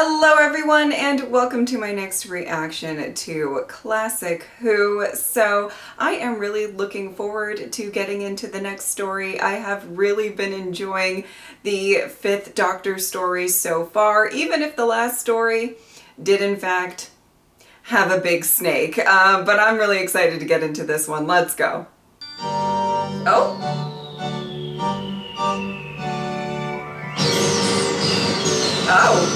Hello everyone and welcome to my next reaction to Classic Who. So I am really looking forward to getting into the next story. I have really been enjoying the Fifth Doctor story so far, even if the last story did in fact have a big snake. But I'm really excited to get into this one. Let's go. Oh. Oh.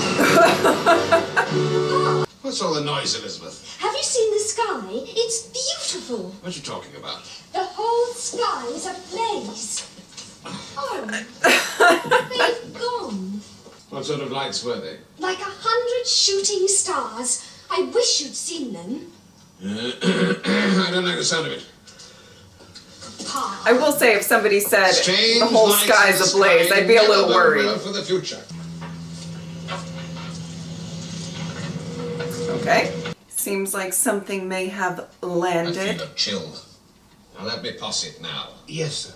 What's all the noise, Elizabeth? Have you seen the sky? It's beautiful. What are you talking about? The whole sky is ablaze. Oh, they've gone. What sort of lights were they? Like 100 shooting stars. I wish you'd seen them. I don't like the sound of it. Pa. I will say if somebody said Strange the whole lights sky's in the ablaze, sky I'd be a little never bode worried. well for the future. Okay. Seems like something may have I landed. feel a chill. Now let me pass it now. Yes, sir.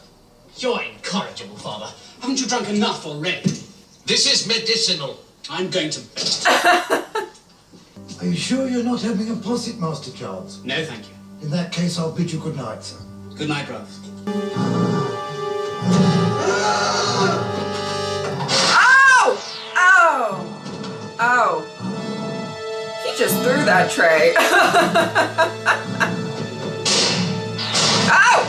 You're incorrigible, Father. Haven't you drunk enough already? This is medicinal. I'm going to... Are you sure you're not having a posset, Master Charles? No, thank you. In that case, I'll bid you good night, sir. Good night, Ralph. Oh! Oh! Oh. He just threw that tray. Oh!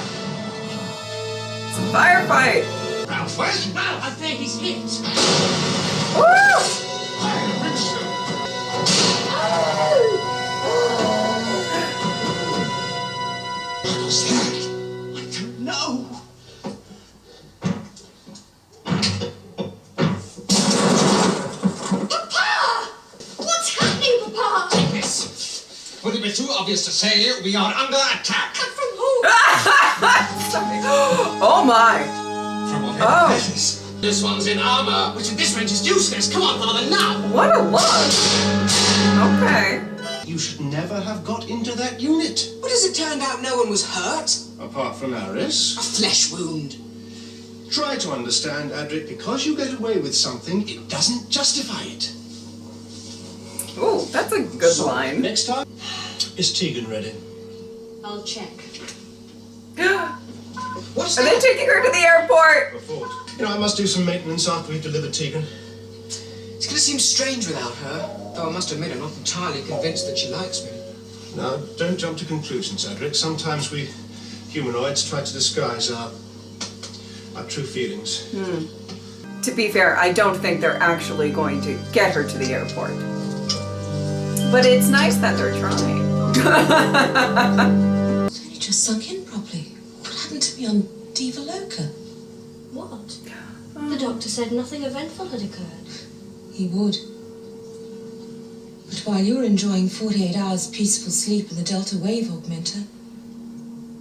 It's a firefight. Ralph, where's Ralph? I think he's hit. Woo! What was that? I don't know. Papa! What's happening, Papa? Yes. Would it be too obvious to say we are under attack? From who? Sorry. Oh my. From what Oh. places? This one's in armor. Which at this range is useless. Come on, Father, now. What a look. Okay. You should never have got into that unit. But as it turned out, no one was hurt. Apart from Aris. A flesh wound. Try to understand, Adric, because you get away with something, it doesn't justify it. Ooh, that's a good So, line. next time, is Tegan ready? I'll check. What's Are they that? taking her to the airport? Before. You know, I must do some maintenance after we've delivered Tegan. It's going to seem strange without her. Though I must admit I'm not entirely convinced that she likes me. Now, don't jump to conclusions, Adric. Sometimes we humanoids try to disguise our true feelings. To be fair, I don't think they're actually going to get her to the airport. But it's nice that they're trying. It's only just sunk in properly. What happened to me on Diva Loca? What? The doctor said nothing eventful had occurred. He would. But while you were enjoying 48 hours peaceful sleep in the Delta Wave augmenter,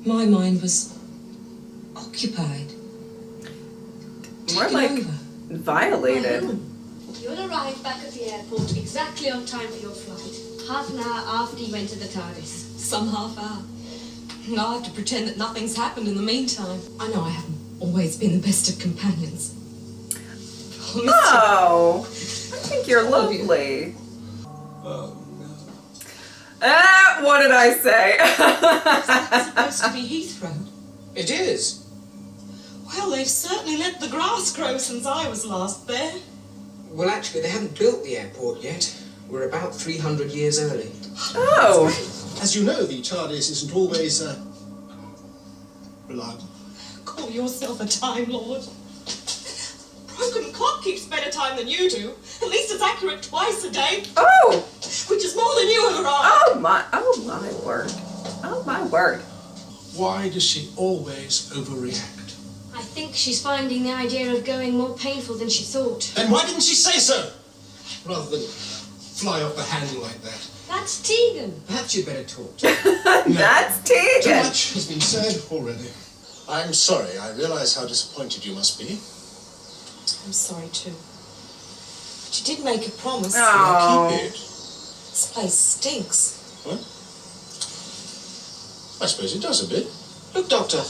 my mind was occupied. More Taken like over. violated. You'll arrive back at the airport exactly on time for your flight. Half an hour after you enter the TARDIS. Some half hour. Now I have to pretend that nothing's happened in the meantime. I know I haven't always been the best of companions. Oh, I think you're lovely. What did I say? It's supposed to be Heathrow. It is. Well, they've certainly let the grass grow since I was last there. Well, actually, they haven't built the airport yet. We're about 300 years early. Oh, As you know, the TARDIS isn't always, reliable. Call yourself a Time Lord. Broken clock keeps better time than you do. At least it's accurate twice a day, oh, which is more than you ever are. oh my word. Oh my word. Why does she always overreact? I think she's finding the idea of going more painful than she thought. Then why didn't she say so? Rather than fly off the handle like that. That's Tegan. Perhaps you'd better talk. That's Too Tegan. much has been said already. I'm sorry. I realize how disappointed you must be. I'm sorry too. But you did make a promise. Oh. Keep it. This place stinks. What? I suppose it does a bit. Look, Doctor.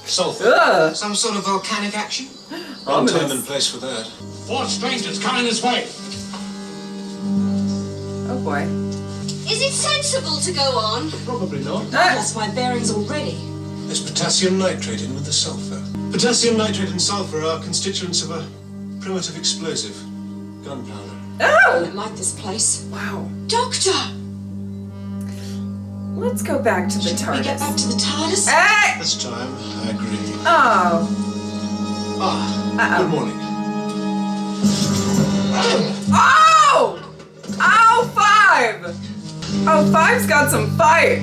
Sulfur. Ugh. Some sort of volcanic action? Wrong time and place for that. 4 strangers coming this way. Oh boy. Is it sensible to go on? Probably not. I've lost my bearings already. There's potassium nitrate in with the sulfur. Potassium nitrate and sulfur are constituents of a primitive explosive, gunpowder. I Oh! don't like this place. Wow. Doctor! Let's go back to the Shouldn't we get back TARDIS. to the TARDIS? Hey! This time, I agree. Oh. Good morning. Oh! Oh, 5! Oh, 5's got some fight.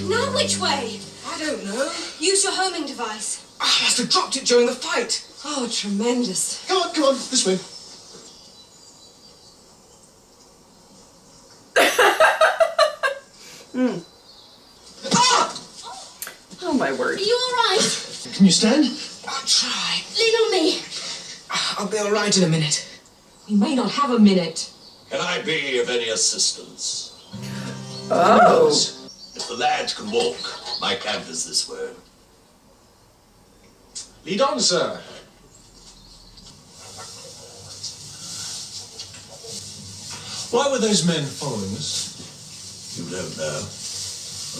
Now which way? I don't know. Use your homing device. I must have dropped it during the fight. Oh, tremendous. Come on, this way. Oh, my word. Are you all right? Can you stand? I'll try. Lean on me. I'll be all right in a minute. We may not have a minute. Can I be of any assistance? Oh. If the lad can walk, my camp is this way. Lead on, sir. Why were those men following us? You don't know.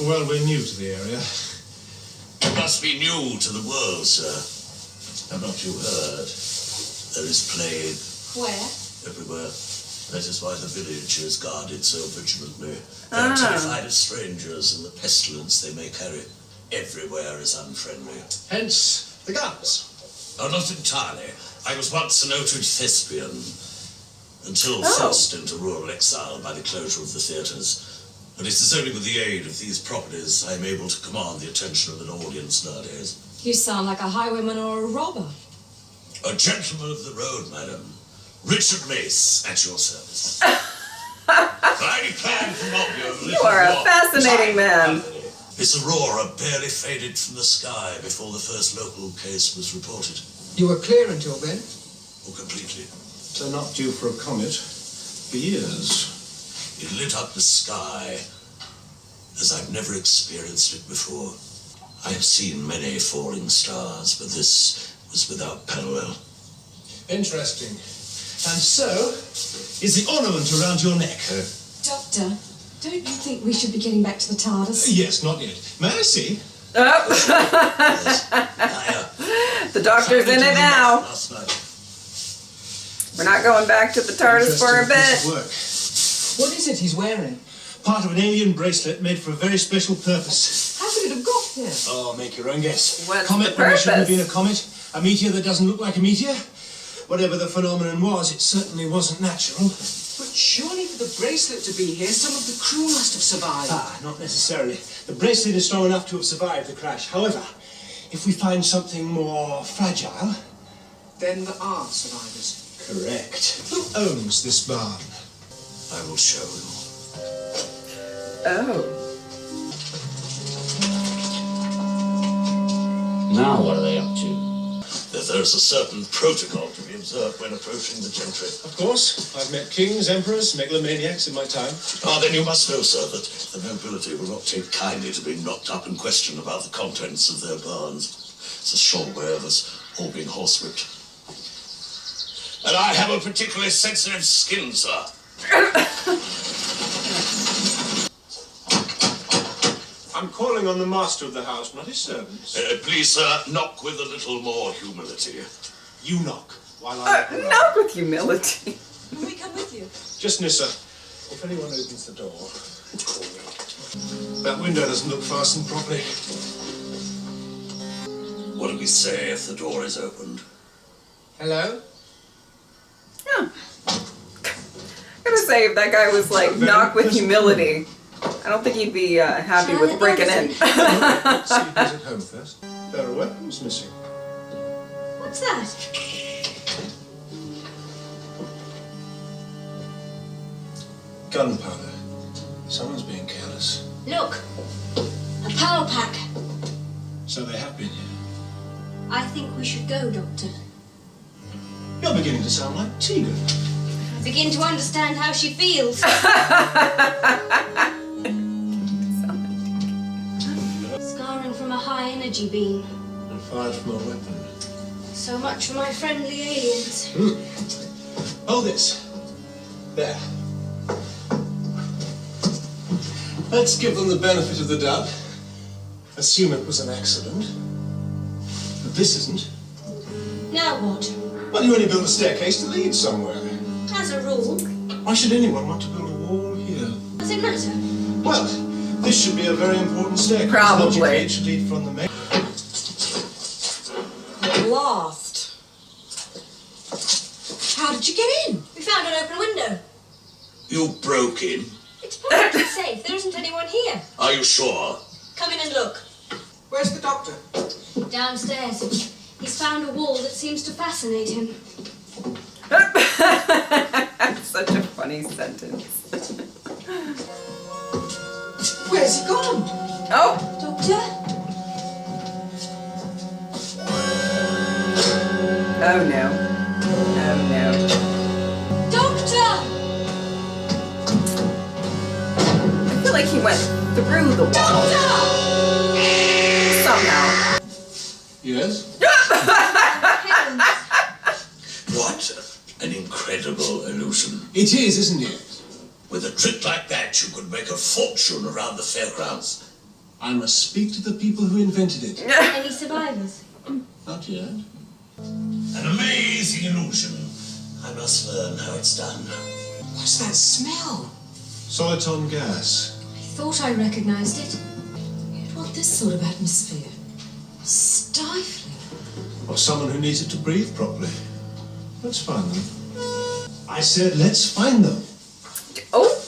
Well, we're new to the area. You must be new to the world, sir. Have not you heard? There is plague Where? everywhere. That is why the village is guarded so vigilantly. They are terrified of strangers, and the pestilence they may carry everywhere is unfriendly. Hence, the guns. Oh, not entirely. I was once a noted thespian, until Oh. forced into rural exile by the closure of the theatres. And it is only with the aid of these properties I am able to command the attention of an audience nowadays. You sound like a highwayman or a robber. A gentleman of the road, madam. Richard Mace, at your service. I plan to rob you. You are a fascinating man. This aurora barely faded from the sky before the first local case was reported. You were clear until then? Oh, completely. So not due for a comet for years. It lit up the sky as I've never experienced it before. I have seen many falling stars, but this was without parallel. Interesting. And so, is the ornament around your neck? Doctor, don't you think we should be getting back to the TARDIS? Yes, not yet. May I see? Oh. The doctor's in it now. Last night. We're not going back to the TARDIS for a Interesting piece bit. of work. What is it he's wearing? Part of an alien bracelet made for a very special purpose. How could it have got here? Oh, make your own guess. What's Comet the when there shouldn't have purpose? been a comet. A meteor that doesn't look like a meteor. Whatever the phenomenon was, it certainly wasn't natural. But surely for the bracelet to be here, some of the crew must have survived. Not necessarily. The bracelet is strong enough to have survived the crash. However, if we find something more fragile... Then there are survivors. Correct. Who owns this barn? I will show you. Oh. Now what are they up to? There's a certain protocol to be observed when approaching the gentry. Of course. I've met kings, emperors, megalomaniacs in my time. Ah, then you must know, sir, that the nobility will not take kindly to being knocked up and questioned about the contents of their barns. It's a sure way of us all being horsewhipped. And I have a particularly sensitive skin, sir. I'm calling on the master of the house, not his servants. Please, sir, knock with a little more humility. You knock, while I... Not with humility. Can we come with you? Just Nissa. If anyone opens the door, call me. That window doesn't look fastened properly. What do we say if the door is opened? Hello? Yeah. I'm gonna say if that guy was like, knock with humility, I don't think he'd be happy with breaking in. See who's at home first. There are weapons missing. What's that? Gunpowder. Someone's being careless. Look, a power pack. So they have been here. I think we should go, Doctor. You're beginning to sound like Tegan. I begin to understand how she feels. Scarring from a high energy beam. And fired from a weapon. So much for my friendly aliens. Hold this. There. Let's give them the benefit of the doubt. Assume it was an accident. But this isn't. Now what? Well, you only build a staircase to lead somewhere. As a rule. Why should anyone want to build a wall here? Does it matter? Well, this should be a very important staircase. Probably. Logically, it should lead from the main. At last. How did you get in? We found an open window. You broke in? It's perfectly safe. There isn't anyone here. Are you sure? Come in and look. Where's the doctor? Downstairs. He's found a wall that seems to fascinate him. Such a funny sentence. Where's he gone? Oh! Doctor? Oh no. Oh no. Doctor! I feel like he went through the wall. Doctor! Somehow. Yes? What an incredible illusion. It is, isn't it? With a trick like that, you could make a fortune around the fairgrounds. I must speak to the people who invented it. Any survivors? Not yet. An amazing illusion. I must learn how it's done. What's that smell? Soliton gas. I thought I recognized it. You'd want this sort of atmosphere. Stifling. Or someone who needs it to breathe properly. Let's find them. I said, let's find them. Oh!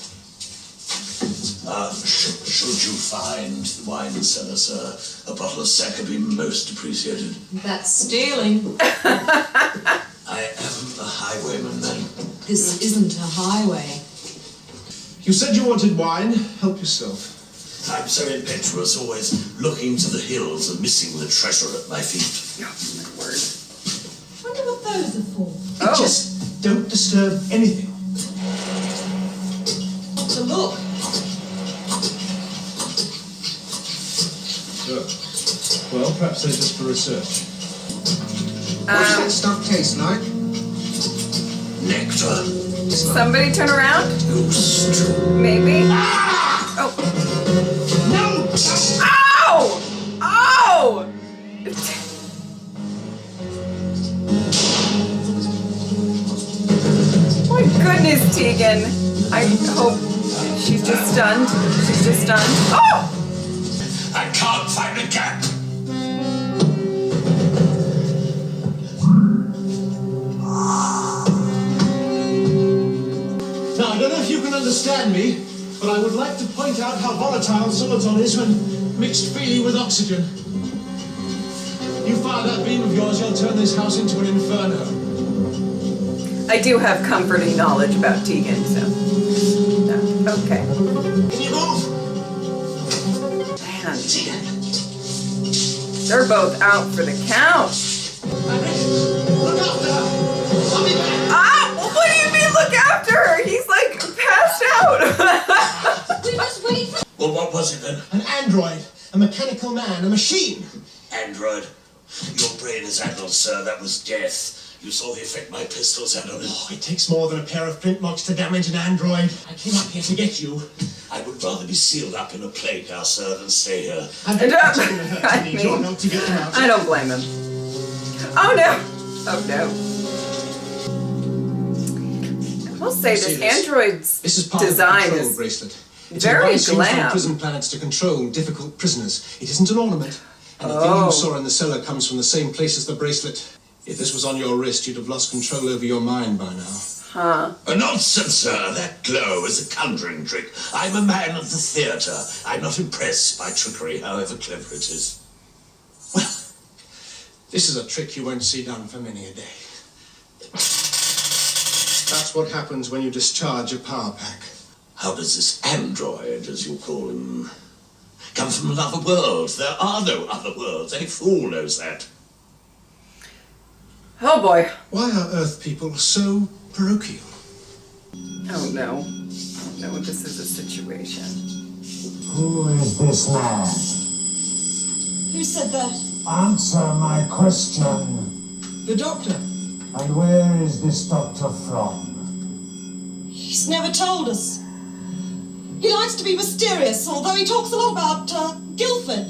Should you find the wine cellar, sir, a bottle of sack would be most appreciated. That's stealing. I am a highwayman, then. This isn't a highway. You said you wanted wine. Help yourself. I'm so impetuous, always looking to the hills and missing the treasure at my feet. Oh, my word. Wonder what those are for. Oh. Just don't disturb anything. To look. Well, perhaps they're just for research. What's that stuff taste like? Nectar. Somebody turn around? Goose stew. Maybe? Oh. No! Ow! Ow! My goodness, Tegan. I hope she's just stunned. She's just stunned. Oh! I can't find a gap. Now, I don't know if you can understand me, but I would like to point out how volatile soliton is when mixed freely with oxygen. You fire that beam of yours, you'll turn this house into an inferno. I do have comforting knowledge about Tegan, so. No. Okay. Can you move? Man. They're both out for the count. Look after her! I'll be back! Ah! What do you mean, look after her? He's like passed out. We must wait for... Well, what was it then? An android, a mechanical man, a machine. Android. Your brain is addled, sir. That was death. You saw the effect my pistols had on it. Oh, it takes more than a pair of flintlocks to damage an android. I came up here to get you. I would rather be sealed up in a plague house, sir, than stay here. And I don't- going to hurt I to need your mean- help to get them out. I don't blame him. Oh no! Oh no. I will say See this this? android's This is part design of the control is bracelet. It very device used on glam. prison planets to control difficult prisoners. It isn't an ornament. And the thing Oh. you saw in the cellar comes from the same place as the bracelet. If this was on your wrist, you'd have lost control over your mind by now. Huh. Nonsense, sir. That glow is a conjuring trick. I'm a man of the theatre. I'm not impressed by trickery, however clever it is. Well, this is a trick you won't see done for many a day. That's what happens when you discharge a power pack. How does this android, as you call him, come from another world? There are no other worlds. Any fool knows that. Oh boy. Why are Earth people so parochial? Oh no. No, this is a situation. Who is this man? Who said that? Answer my question. The doctor. And where is this doctor from? He's never told us. He likes to be mysterious, although he talks a lot about Guildford.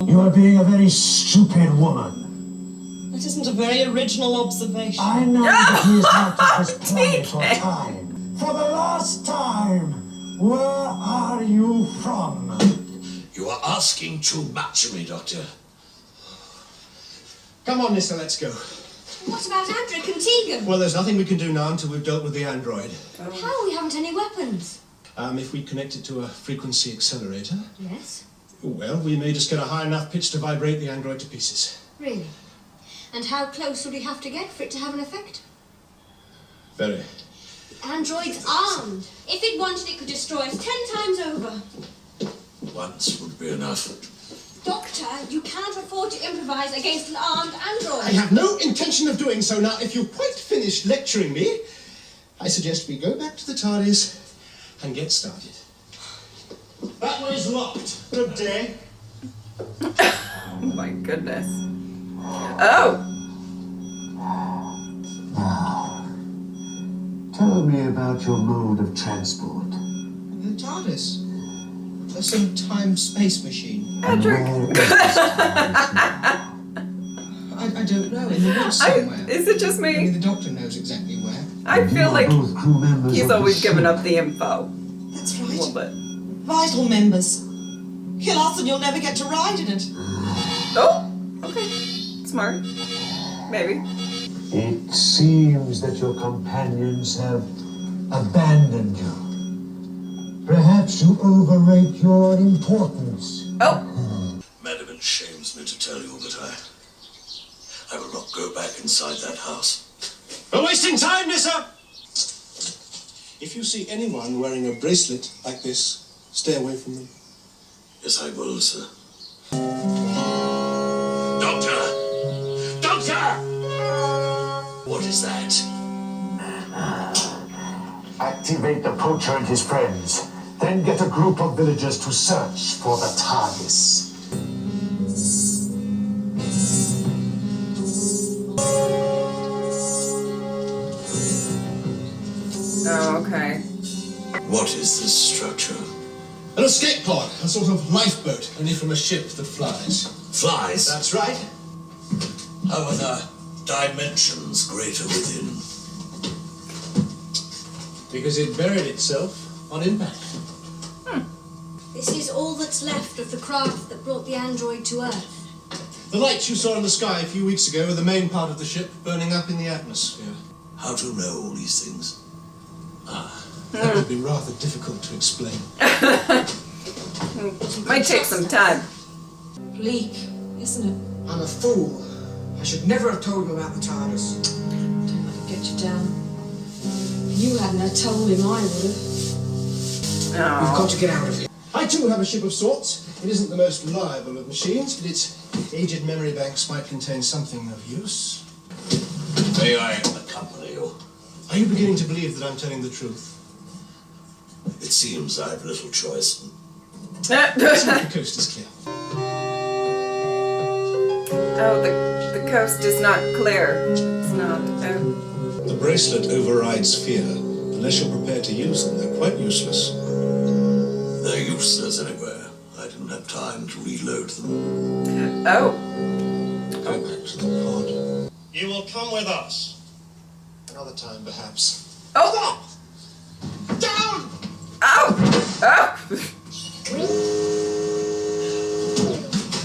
You are being a very stupid woman. That isn't a very original observation. I know that he is not of this planet or time. For the last time, where are you from? You are asking too much of me, Doctor. Come on, Nissa, let's go. What about Andric and Tegan? Well, there's nothing we can do now until we've dealt with the android. How? We haven't any weapons. If we connect it to a frequency accelerator, Yes? well, we may just get a high enough pitch to vibrate the android to pieces. Really? And how close would we have to get for it to have an effect? Very. The android's armed. If it wanted, it could destroy us 10 times over. Once would be enough. Doctor, you cannot afford to improvise against an armed android. I have no intention of doing so. Now, if you've quite finished lecturing me, I suggest we go back to the TARDIS and get started. That way's locked. Good day. Oh my goodness. Oh! Now, tell me about your mode of transport. The TARDIS. Some time-space machine. Patrick! I don't know. In the woods somewhere. Is it just I mean, me? the doctor knows exactly where. I feel like Both crew members he's of the always ship. given up the info. That's A little right. bit. Vital members. Kill us and you'll never get to ride in it. Oh! Okay. Smart. Maybe. It seems that your companions have abandoned you. Perhaps you overrate your importance. Oh! Madam, it shames me to tell you that I will not go back inside that house. We're wasting time, Nissa! If you see anyone wearing a bracelet like this, stay away from them. Yes, I will, sir. Doctor! Doctor! What is that? Activate the poacher and his friends. Then get a group of villagers to search for the TARDIS. Oh, okay. What is this structure? An escape pod, a sort of lifeboat, only from a ship that flies. Flies? That's right. How are the dimensions greater within? Because it buried itself on impact. This is all that's left of the craft that brought the android to Earth. The lights you saw in the sky a few weeks ago were the main part of the ship burning up in the atmosphere. How to know all these things? That would be rather difficult to explain. Might take some time. Bleak, isn't it? I'm a fool. I should never have told him about the TARDIS. Don't let it get you down. If you hadn't have told him, I would have. We've Oh. got to get out of here. I too have a ship of sorts. It isn't the most reliable of machines, but its aged memory banks might contain something of use. May I accompany you? Are you beginning to believe that I'm telling the truth? It seems I've little choice. The coast is clear. Oh, the coast is not clear. It's not. Oh. The bracelet overrides fear. Unless you're prepared to use them, they're quite useless. They're useless anywhere. I didn't have time to reload them. Oh. Go back to the pod. You will come with us. Another time, perhaps. Oh! Down! Oh! Oh!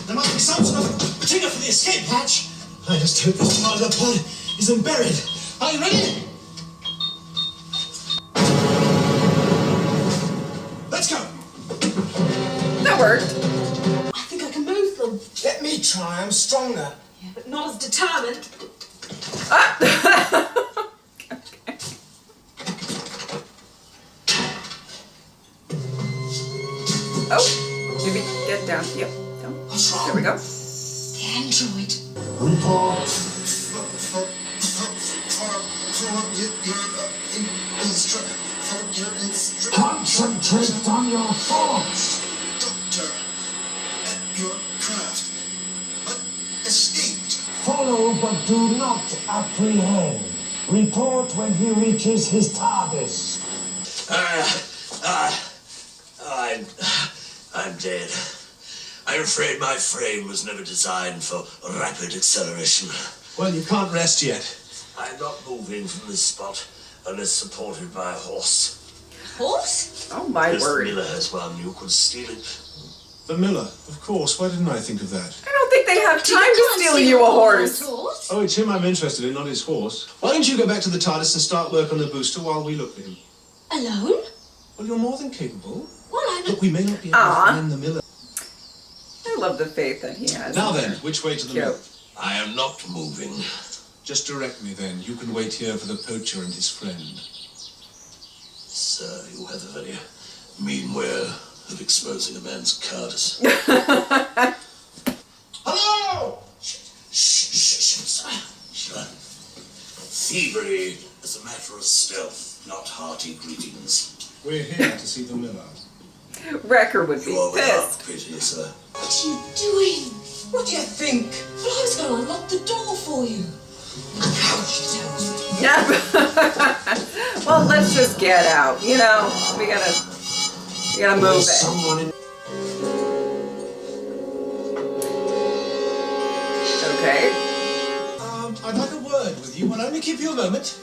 There must be some sort of trigger for the escape hatch. I just hope this part of the pod isn't buried. Are you ready? Let's go. That worked. I think I can move them. Let me try. I'm stronger. Yeah, but not as determined. Ah! Okay. Oh, maybe get down. Yep. Down. There we go. The android. Report. Concentrate on your thoughts. Doctor, at your craft, but escaped. Follow Follow, but do not apprehend. Report when he reaches his TARDIS. I'm dead. I'm afraid my frame was never designed for rapid acceleration. Well, you can't rest yet. I'm not moving from this spot unless supported by a horse. Horse? Oh my Miss word. Miller has one. You could steal it. The miller, of course. Why didn't I think of that? I don't think they have time to steal you a horse. Oh, it's him I'm interested in, not his horse. Why don't you go back to the TARDIS and start work on the booster while we look for him? Alone? Well, you're more than capable. Well, I'm... Look, we may not be able to find the miller. I love the faith that he has. Now in then, her. which way to the Cute. mill? I am not moving. Just direct me then. You can wait here for the poacher and his friend. Sir, you have a very mean way of exposing a man's cowardice. Hello! Sure. Thievery is a matter of stealth, not hearty greetings. We're here to see the miller. Wrecker would be You are without pissed. pity, sir. What are you doing? What do you think? Well, I was going to unlock the door for you. Well, let's just get out. You know, we gotta move There's it. someone in... Okay. I'd like a word with you. Will only keep you a moment.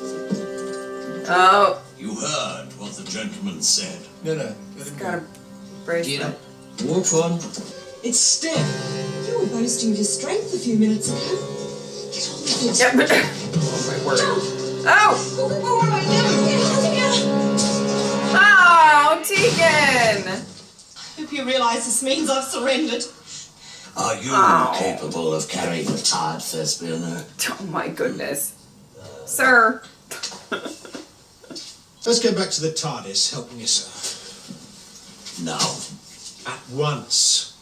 Oh, You heard what the gentleman said. No. Let him got a go. bracelet. Walk on. It's Steph. You were boasting of your strength a few minutes ago. Get on with it. Yep. Oh my word. Oh! All right, now get out of here. Oh, Tegan! I hope you realise this means I've surrendered. Are you capable of carrying a tired thespian? Oh my goodness. Sir. Let's go back to the TARDIS. Help me, sir. Now. At once.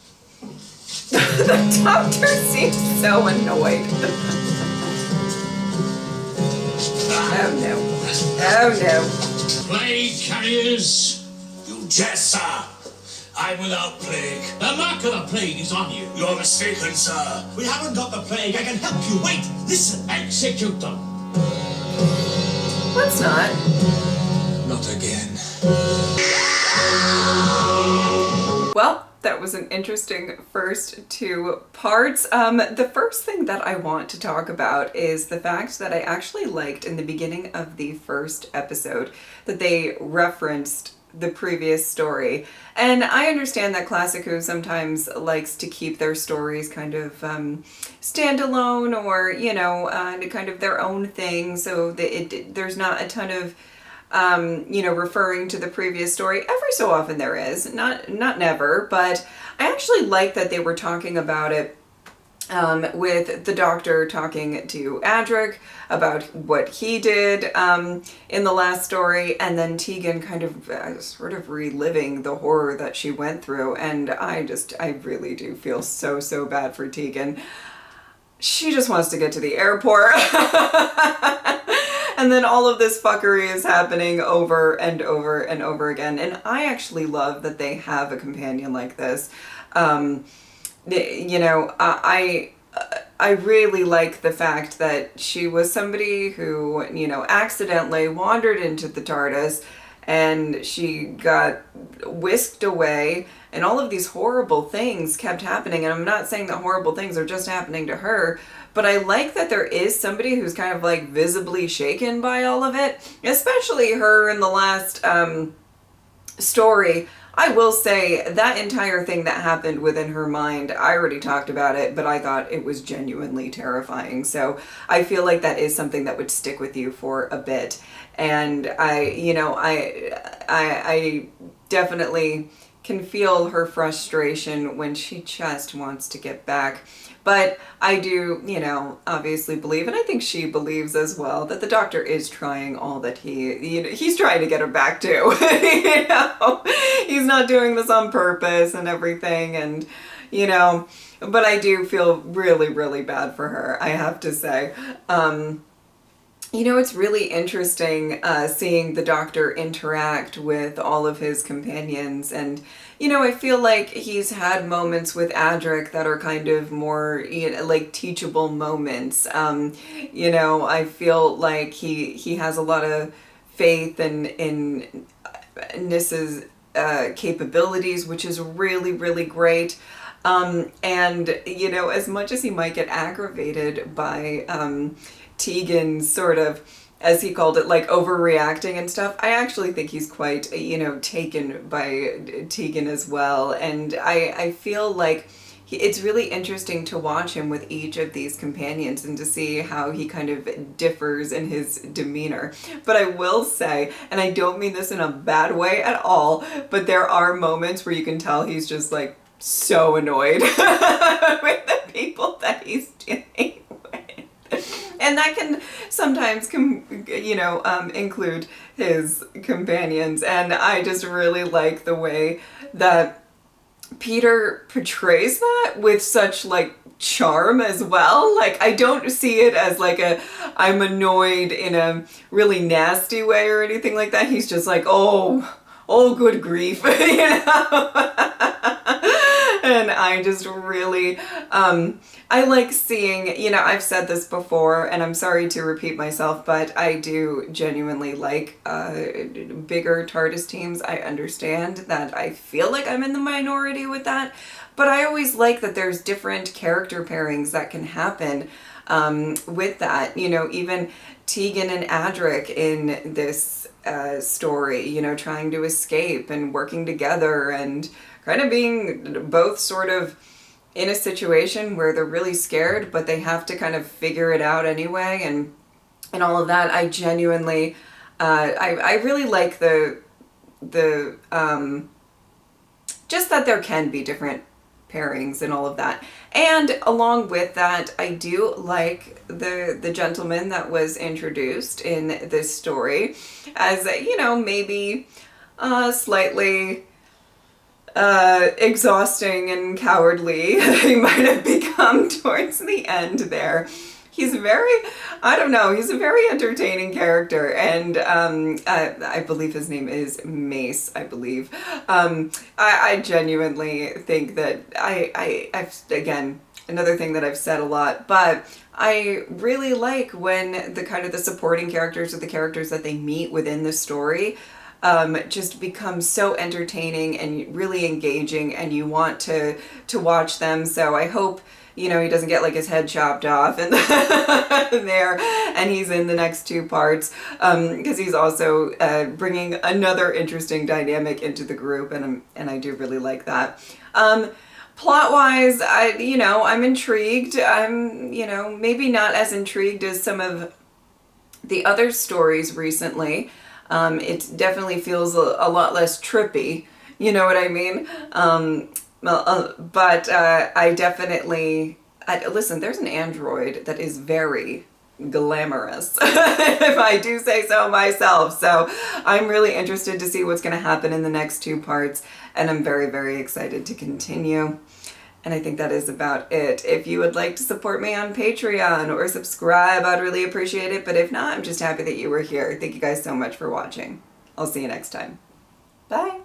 The doctor seems so annoyed. Oh no. Oh no. Plague carriers! You jest, sir. I'm without plague. The mark of the plague is on you. You're mistaken, sir. We haven't got the plague. I can help you. Wait, listen. Execute them. Let's not. Not again. Well, that was an interesting first 2 parts. The first thing that I want to talk about is the fact that I actually liked in the beginning of the first episode that they referenced the previous story. And I understand that Classic Who sometimes likes to keep their stories kind of standalone or, you know, kind of their own thing, so that there's not a ton of you know, referring to the previous story. Every so often there is, not never, but I actually like that they were talking about it with the doctor talking to Adric about what he did in the last story, and then Tegan kind of sort of reliving the horror that she went through. And I really do feel so bad for Tegan. She just wants to get to the airport. And then all of this fuckery is happening over and over and over again. And I actually love that they have a companion like this. You know, I really like the fact that she was somebody who, you know, accidentally wandered into the TARDIS and she got whisked away, and all of these horrible things kept happening. And I'm not saying that horrible things are just happening to her, but I like that there is somebody who's kind of like visibly shaken by all of it, especially her in the last story. I will say that entire thing that happened within her mind, I already talked about it, but I thought it was genuinely terrifying. So I feel like that is something that would stick with you for a bit. And I definitely can feel her frustration when she just wants to get back. But I do, you know, obviously believe, and I think she believes as well, that the doctor is trying all that he's trying to get her back to. You know, he's not doing this on purpose and everything, and, you know, but I do feel really bad for her, I have to say. You know, it's really interesting seeing the Doctor interact with all of his companions, and you know, I feel like he's had moments with Adric that are kind of more, you know, like teachable moments. You know, I feel like he has a lot of faith in Nissa's capabilities, which is really, really great. And you know, as much as he might get aggravated by Tegan sort of, as he called it, like overreacting and stuff, I actually think he's quite, you know, taken by Tegan as well. And I feel like it's really interesting to watch him with each of these companions and to see how he kind of differs in his demeanor. But I will say, and I don't mean this in a bad way at all, but there are moments where you can tell he's just like so annoyed with the people that he's dealing with. And that can sometimes, you know, include his companions. And I just really like the way that Peter portrays that with such like charm as well. Like, I don't see it as like I'm annoyed in a really nasty way or anything like that. He's just like, oh good grief, you know. And I just really, I like seeing, you know, I've said this before and I'm sorry to repeat myself, but I do genuinely like bigger TARDIS teams. I understand that I feel like I'm in the minority with that, but I always like that there's different character pairings that can happen with that. You know, even Tegan and Adric in this story, you know, trying to escape and working together and kind of being both sort of in a situation where they're really scared, but they have to kind of figure it out anyway, and all of that. I genuinely, I really like the just that there can be different pairings and all of that. And along with that, I do like the gentleman that was introduced in this story as, you know, maybe slightly exhausting and cowardly he might have become towards the end there. He's very, I don't know, he's a very entertaining character, and I believe his name is Mace, I believe. I genuinely think that I've, again, another thing that I've said a lot, but I really like when the kind of the supporting characters or the characters that they meet within the story just become so entertaining and really engaging, and you want to watch them. So I hope, you know, he doesn't get like his head chopped off and there, and he's in the next two parts, because he's also bringing another interesting dynamic into the group, and I do really like that. Plot-wise, I'm intrigued. I'm, you know, maybe not as intrigued as some of the other stories recently. It definitely feels a lot less trippy, you know what I mean? But I definitely, listen, there's an android that is very glamorous, if I do say so myself. So I'm really interested to see what's going to happen in the next two parts, and I'm very, very excited to continue. And I think that is about it. If you would like to support me on Patreon or subscribe, I'd really appreciate it. But if not, I'm just happy that you were here. Thank you guys so much for watching. I'll see you next time. Bye.